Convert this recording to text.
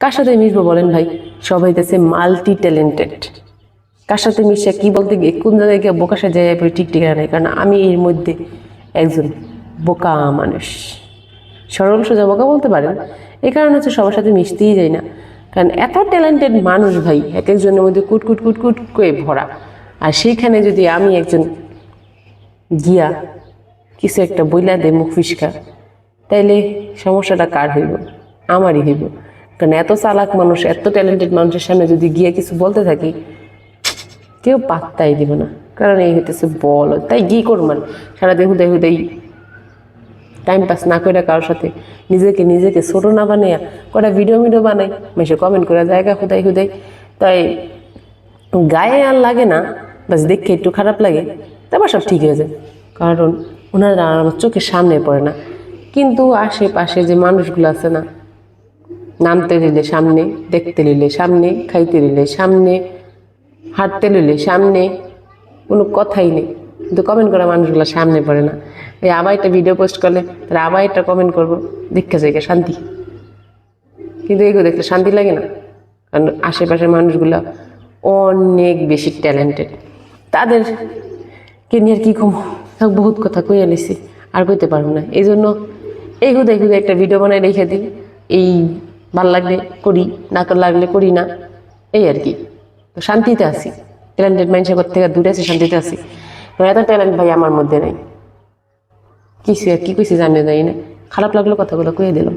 কার সাথে মিশবো বলেন ভাই? সবাই হইতেছে মাল্টি ট্যালেন্টেড। কার সাথে মিশে কি বলতে গিয়ে কোন জায়গায় গিয়ে বোকা সাজে ঠিক ঠিকানা নেই। কারণ আমি এর মধ্যে একজন বোকা মানুষ, সরল সোজা বোকা বলতে পারেন। এই কারণে হচ্ছে সবার সাথে মিশতেই যাই না। কারণ এত ট্যালেন্টেড মানুষ ভাই, এক একজনের মধ্যে কুট কুট কুট কুট করে ভরা। আর সেইখানে যদি আমি একজন গিয়া কিছু একটা বইলা দে মুখ ফিসকা, তাইলে সমস্যাটা কার হইব? আমারই হইব। কারণ এত চালাক মানুষ, এত ট্যালেন্টেড মানুষের সামনে যদি গিয়ে কিছু বলতে থাকি, কেউ পাত্তাই দিব না। কারণ এই হইতেছে বল, তাই কি করবেন সারাদিন হুদাই হুদাই টাইম পাস না করে কারোর সাথে নিজেকে ছোট না বানাইয়া কটা ভিডিও বানাই, মেসে কমেন্ট করে জায়গা হুদাই হুদাই, তাই গায়ে আর লাগে না, বাস দেখে একটু খারাপ লাগে, তারপর সব ঠিক হয়ে যায়। কারণ ওনারা আমার চোখের সামনে পড়ে না। কিন্তু আশেপাশে যে মানুষগুলো আছে না, নামতে দিলে সামনে, দেখতে নিলে সামনে, খাইতে নিলে সামনে, হাঁটতে নিলে সামনে, কোনো কথাই নেই। কিন্তু কমেন্ট করা মানুষগুলো সামনে পড়ে না। এই আবার একটা ভিডিও পোস্ট করলে তারা আবার একটা কমেন্ট করবো, দেখতে জায়গা শান্তি। কিন্তু এগুলো দেখতে শান্তি লাগে না। কারণ আশেপাশের মানুষগুলো অনেক বেশি ট্যালেন্টেড। তাদেরকে নিয়ে আর কি কম, বহুত কথা কইয়া লিছি, আর কইতে পারবো না। এই জন্য এই হুদাই একটা ভিডিও বানাই রেখে দিই। এই ভাল লাগলে করি, না লাগলে করি না, এই আর কি। তো শান্তিতে আছি, ট্যালেন্টেড মানুষের থেকে দূরে আছি, শান্তিতে আছি। এত ট্যালেন্ট ভাই আমার মধ্যে নেই। কিছু আর কি কইছি জানিয়ে যাই না, খারাপ লাগলো কথাগুলো কয়ে দিলাম।